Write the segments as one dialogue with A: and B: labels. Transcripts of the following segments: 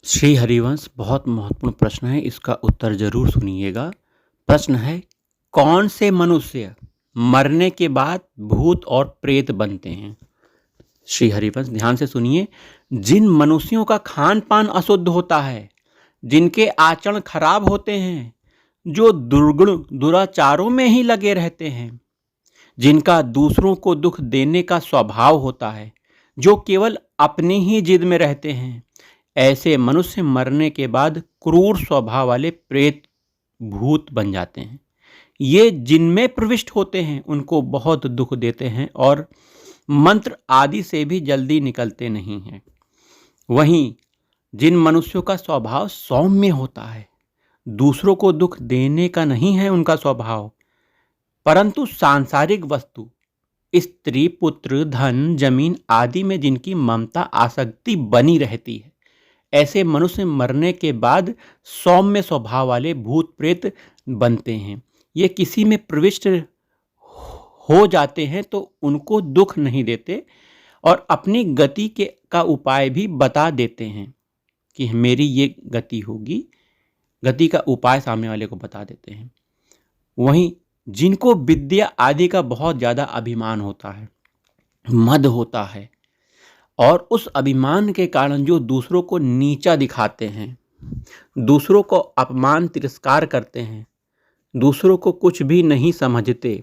A: श्री हरिवंश बहुत महत्वपूर्ण प्रश्न है, इसका उत्तर ज़रूर सुनिएगा। प्रश्न है, कौन से मनुष्य मरने के बाद भूत और प्रेत बनते हैं? श्री हरिवंश ध्यान से सुनिए। जिन मनुष्यों का खान-पान अशुद्ध होता है, जिनके आचरण खराब होते हैं, जो दुर्गुण दुराचारों में ही लगे रहते हैं, जिनका दूसरों को दुख देने का स्वभाव होता है, जो केवल अपनी ही जिद में रहते हैं, ऐसे मनुष्य मरने के बाद क्रूर स्वभाव वाले प्रेत भूत बन जाते हैं। ये जिनमें प्रविष्ट होते हैं उनको बहुत दुख देते हैं और मंत्र आदि से भी जल्दी निकलते नहीं हैं। वहीं जिन मनुष्यों का स्वभाव सौम्य होता है, दूसरों को दुख देने का नहीं है उनका स्वभाव, परंतु सांसारिक वस्तु, स्त्री, पुत्र, धन, जमीन आदि में जिनकी ममता आसक्ति बनी रहती है, ऐसे मनुष्य मरने के बाद सौम्य स्वभाव वाले भूत प्रेत बनते हैं। ये किसी में प्रविष्ट हो जाते हैं तो उनको दुख नहीं देते और अपनी गति का उपाय भी बता देते हैं कि मेरी ये गति होगी। गति का उपाय सामने वाले को बता देते हैं। वहीं जिनको विद्या आदि का बहुत ज़्यादा अभिमान होता है, मद होता है, और उस अभिमान के कारण जो दूसरों को नीचा दिखाते हैं, दूसरों को अपमान तिरस्कार करते हैं, दूसरों को कुछ भी नहीं समझते,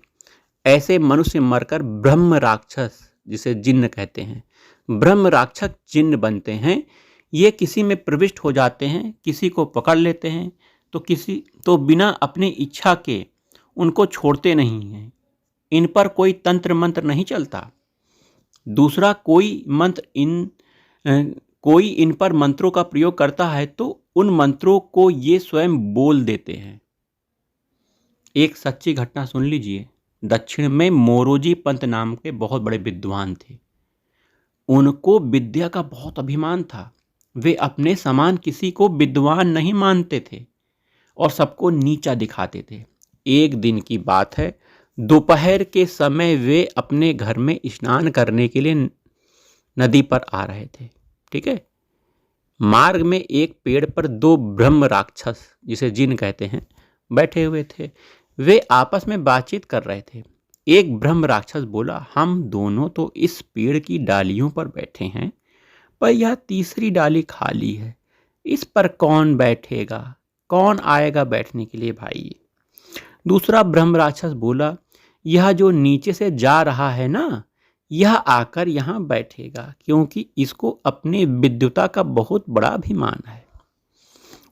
A: ऐसे मनुष्य मरकर ब्रह्म राक्षस, जिसे जिन्न कहते हैं, ब्रह्म राक्षस जिन्न बनते हैं। ये किसी में प्रविष्ट हो जाते हैं, किसी को पकड़ लेते हैं तो बिना अपनी इच्छा के उनको छोड़ते नहीं हैं। इन पर कोई तंत्र मंत्र नहीं चलता। दूसरा कोई इन पर मंत्रों का प्रयोग करता है तो उन मंत्रों को ये स्वयं बोल देते हैं। एक सच्ची घटना सुन लीजिए। दक्षिण में मोरोजी पंत नाम के बहुत बड़े विद्वान थे। उनको विद्या का बहुत अभिमान था। वे अपने समान किसी को विद्वान नहीं मानते थे और सबको नीचा दिखाते थे। एक दिन की बात है, दोपहर के समय वे अपने घर में स्नान करने के लिए नदी पर आ रहे थे। ठीक है। मार्ग में एक पेड़ पर दो ब्रह्म राक्षस, जिसे जिन कहते हैं, बैठे हुए थे। वे आपस में बातचीत कर रहे थे। एक ब्रह्म राक्षस बोला, हम दोनों तो इस पेड़ की डालियों पर बैठे हैं, पर यह तीसरी डाली खाली है। इस पर कौन बैठेगा? कौन आएगा बैठने के लिए भाई? दूसरा ब्रह्म राक्षस बोला, यह जो नीचे से जा रहा है ना, यह आकर यहाँ बैठेगा, क्योंकि इसको अपने विद्वता का बहुत बड़ा अभिमान है।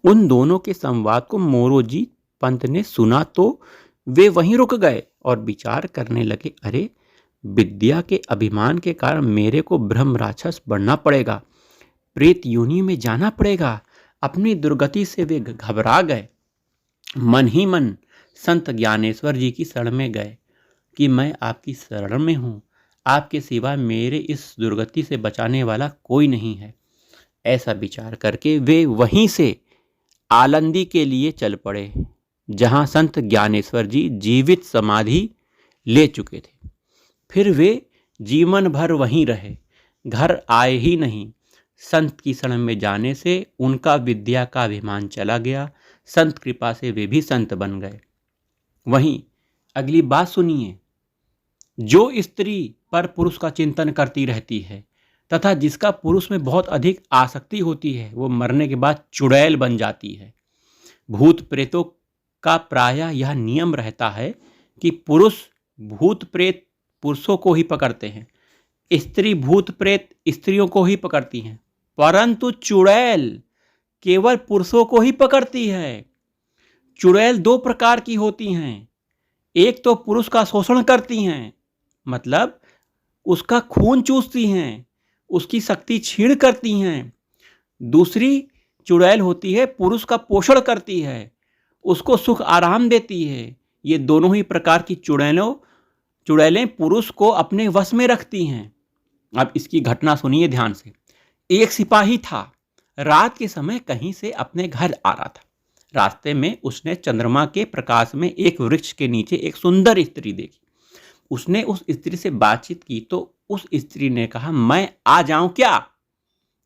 A: उन दोनों के संवाद को मोरोजी पंत ने सुना तो वे वहीं रुक गए और विचार करने लगे, अरे विद्या के अभिमान के कारण मेरे को ब्रह्म राक्षस बनना पड़ेगा, प्रेत योनि में जाना पड़ेगा। अपनी दुर्गति से वे घबरा गए। मन ही मन संत ज्ञानेश्वर जी की शरण में गए कि मैं आपकी शरण में हूँ, आपके सिवा मेरे इस दुर्गति से बचाने वाला कोई नहीं है। ऐसा विचार करके वे वहीं से आलंदी के लिए चल पड़े, जहाँ संत ज्ञानेश्वर जी जीवित समाधि ले चुके थे। फिर वे जीवन भर वहीं रहे, घर आए ही नहीं। संत की शरण में जाने से उनका विद्या का अभिमान चला गया। संत कृपा से वे भी संत बन गए। वहीं अगली बात सुनिए। जो स्त्री पर पुरुष का चिंतन करती रहती है तथा जिसका पुरुष में बहुत अधिक आसक्ति होती है, वो मरने के बाद चुड़ैल बन जाती है। भूत प्रेतों का प्रायः यह नियम रहता है कि पुरुष भूत प्रेत पुरुषों को ही पकड़ते हैं, स्त्री भूत प्रेत स्त्रियों को ही पकड़ती हैं, परंतु चुड़ैल केवल पुरुषों को ही पकड़ती है। चुड़ैल दो प्रकार की होती हैं। एक तो पुरुष का शोषण करती हैं, मतलब उसका खून चूसती हैं, उसकी शक्ति छीण करती हैं। दूसरी चुड़ैल होती है, पुरुष का पोषण करती है, उसको सुख आराम देती है। ये दोनों ही प्रकार की चुड़ैलें पुरुष को अपने वश में रखती हैं। अब इसकी घटना सुनिए ध्यान से। एक सिपाही था, रात के समय कहीं से अपने घर आ रहा था। रास्ते में उसने चंद्रमा के प्रकाश में एक वृक्ष के नीचे एक सुंदर स्त्री देखी। उसने उस स्त्री से बातचीत की तो उस स्त्री ने कहा, मैं आ जाऊं क्या?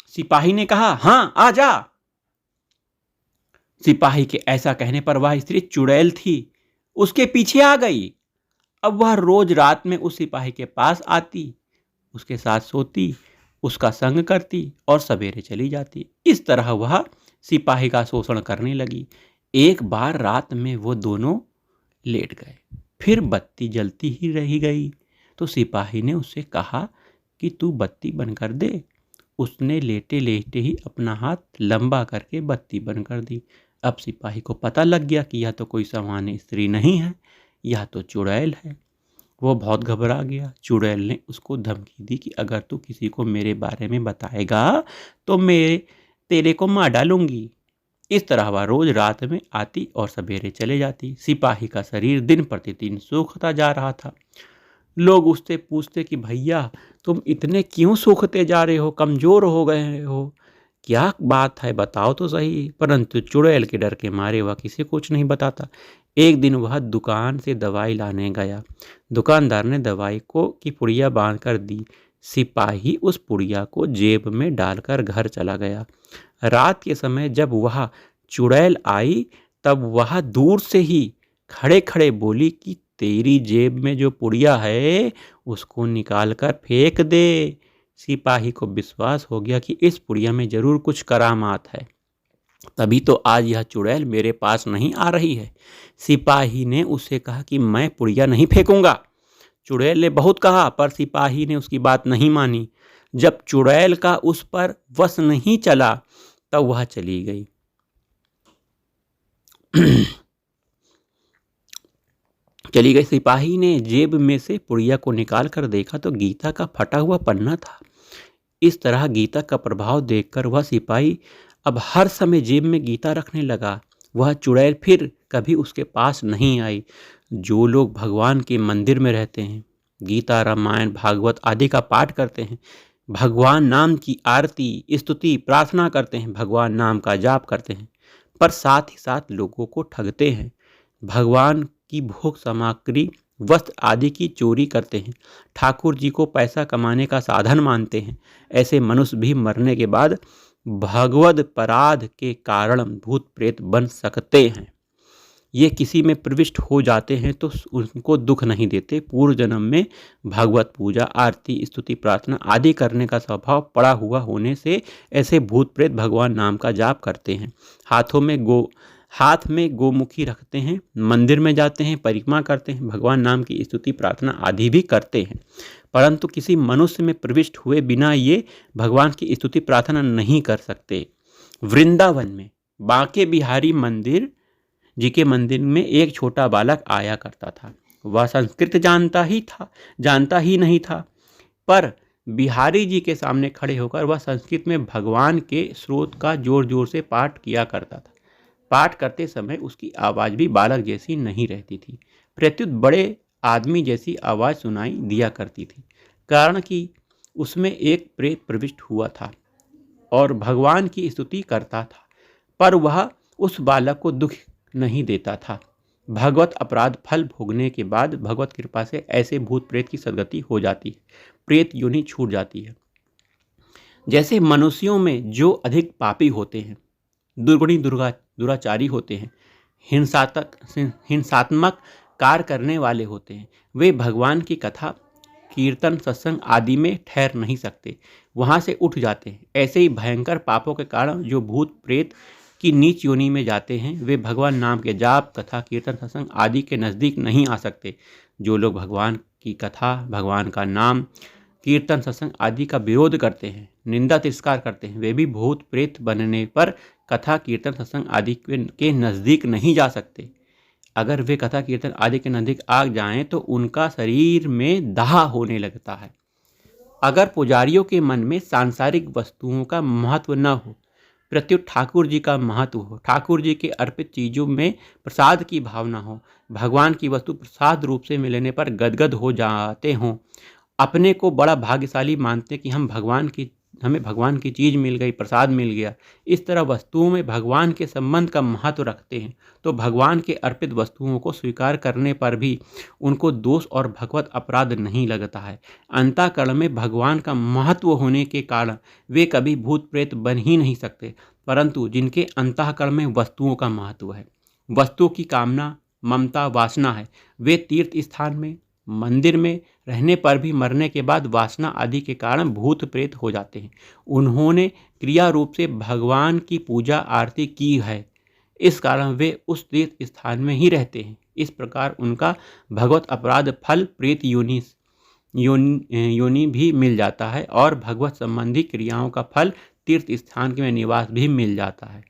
A: सिपाही ने कहा, हाँ आ जा। सिपाही के ऐसा कहने पर वह स्त्री चुड़ैल थी, उसके पीछे आ गई। अब वह रोज रात में उस सिपाही के पास आती, उसके साथ सोती, उसका संग करती और सवेरे चली जाती। इस तरह वह सिपाही का शोषण करने लगी। एक बार रात में वो दोनों लेट गए, फिर बत्ती जलती ही रही गई, तो सिपाही ने उससे कहा कि तू बत्ती बंद कर दे। उसने लेटे लेटे ही अपना हाथ लंबा करके बत्ती बंद कर दी। अब सिपाही को पता लग गया कि यह तो कोई सामान्य स्त्री नहीं है, यह तो चुड़ैल है। वो बहुत घबरा गया। चुड़ैल ने उसको धमकी दी कि अगर तू किसी को मेरे बारे में बताएगा तो मैं तेरे को मार डालूंगी। इस तरह वह रोज रात में आती और सवेरे चले जाती। सिपाही का शरीर दिन प्रतिदिन सूखता जा रहा था। लोग उससे पूछते कि भैया तुम इतने क्यों सूखते जा रहे हो, कमजोर हो गए हो, क्या बात है, बताओ तो सही। परंतु चुड़ैल के डर के मारे वह किसी को कुछ नहीं बताता। एक दिन वह दुकान से दवाई लाने गया। दुकानदार ने दवाई की पुड़िया बांध कर दी। सिपाही उस पुड़िया को जेब में डालकर घर चला गया। रात के समय जब वह चुड़ैल आई तब वह दूर से ही खड़े खड़े बोली कि तेरी जेब में जो पुड़िया है उसको निकाल कर फेंक दे। सिपाही को विश्वास हो गया कि इस पुड़िया में जरूर कुछ करामात है, तभी तो आज यह चुड़ैल मेरे पास नहीं आ रही है। सिपाही ने उससे कहा कि मैं पुड़िया नहीं फेंकूंगा। चुड़ैल ने बहुत कहा पर सिपाही ने उसकी बात नहीं मानी। जब चुड़ैल का उस पर वश नहीं चला तब वह चली गई। सिपाही ने जेब में से पुड़िया को निकाल कर देखा तो गीता का फटा हुआ पन्ना था। इस तरह गीता का प्रभाव देखकर वह सिपाही अब हर समय जेब में गीता रखने लगा। वह चुड़ैल फिर कभी उसके पास नहीं आई। जो लोग भगवान के मंदिर में रहते हैं, गीता, रामायण, भागवत आदि का पाठ करते हैं, भगवान नाम की आरती, स्तुति, प्रार्थना करते हैं, भगवान नाम का जाप करते हैं, पर साथ ही साथ लोगों को ठगते हैं, भगवान की भोग सामग्री, वस्त्र आदि की चोरी करते हैं, ठाकुर जी को पैसा कमाने का साधन मानते हैं, ऐसे मनुष्य भी मरने के बाद भगवद अपराध के कारण भूत प्रेत बन सकते हैं। ये किसी में प्रविष्ट हो जाते हैं तो उनको दुख नहीं देते। पूर्व जन्म में भगवत पूजा, आरती, स्तुति, प्रार्थना आदि करने का स्वभाव पड़ा हुआ होने से ऐसे भूत प्रेत भगवान नाम का जाप करते हैं। हाथ में गोमुखी रखते हैं, मंदिर में जाते हैं, परिक्रमा करते हैं, भगवान नाम की स्तुति, प्रार्थना आदि भी करते हैं, परंतु किसी मनुष्य में प्रविष्ट हुए बिना ये भगवान की स्तुति प्रार्थना नहीं कर सकते। वृंदावन में बांके बिहारी मंदिर जी के मंदिर में एक छोटा बालक आया करता था। वह संस्कृत जानता ही नहीं था, पर बिहारी जी के सामने खड़े होकर वह संस्कृत में भगवान के स्रोत का जोर जोर से पाठ किया करता था। पाठ करते समय उसकी आवाज़ भी बालक जैसी नहीं रहती थी, प्रत्युत बड़े आदमी जैसी आवाज़ सुनाई दिया करती थी, कारण कि उसमें एक प्रेत प्रविष्ट हुआ था और भगवान की स्तुति करता था, पर वह उस बालक को दुख नहीं देता था। भगवत अपराध फल भोगने के बाद भगवत कृपा से ऐसे भूत प्रेत की सद्गति हो जाती है, प्रेत योनि छूट जाती है। जैसे मनुष्यों में जो अधिक पापी होते हैं, दुर्गुणी दुराचारी होते हैं, हिंसात्मक कार्य करने वाले होते हैं, वे भगवान की कथा, कीर्तन, सत्संग आदि में ठहर नहीं सकते, वहाँ से उठ जाते हैं। ऐसे ही भयंकर पापों के कारण जो भूत प्रेत की नीच योनि में जाते हैं, वे भगवान नाम के जाप, कथा, कीर्तन, सत्संग आदि के नज़दीक नहीं आ सकते। जो लोग भगवान की कथा, भगवान का नाम, कीर्तन, सत्संग आदि का विरोध करते हैं, निंदा तिरस्कार करते हैं, वे भी भूत प्रेत बनने पर कथा, कीर्तन, सत्संग आदि के नज़दीक नहीं जा सकते। अगर वे कथा, कीर्तन आदि के नज़दीक आ जाएं तो उनका शरीर में दाह होने लगता है। अगर पुजारियों के मन में सांसारिक वस्तुओं का महत्व न हो, प्रत्युत ठाकुर जी का महत्व हो, ठाकुर जी के अर्पित चीज़ों में प्रसाद की भावना हो, भगवान की वस्तु प्रसाद रूप से मिलने पर गदगद हो जाते हों, अपने को बड़ा भाग्यशाली मानते कि हमें भगवान की चीज़ मिल गई, प्रसाद मिल गया, इस तरह वस्तुओं में भगवान के संबंध का महत्व रखते हैं, तो भगवान के अर्पित वस्तुओं को स्वीकार करने पर भी उनको दोष और भगवत अपराध नहीं लगता है। अंतःकरण में भगवान का महत्व होने के कारण वे कभी भूत प्रेत बन ही नहीं सकते। परंतु जिनके अंतःकरण में वस्तुओं का महत्व है, वस्तुओं की कामना, ममता, वासना है, वे तीर्थ स्थान में, मंदिर में रहने पर भी मरने के बाद वासना आदि के कारण भूत प्रेत हो जाते हैं। उन्होंने क्रिया रूप से भगवान की पूजा आरती की है, इस कारण वे उस तीर्थ स्थान में ही रहते हैं। इस प्रकार उनका भगवत अपराध फल प्रेत योनि भी मिल जाता है और भगवत संबंधी क्रियाओं का फल तीर्थ स्थान में निवास भी मिल जाता है।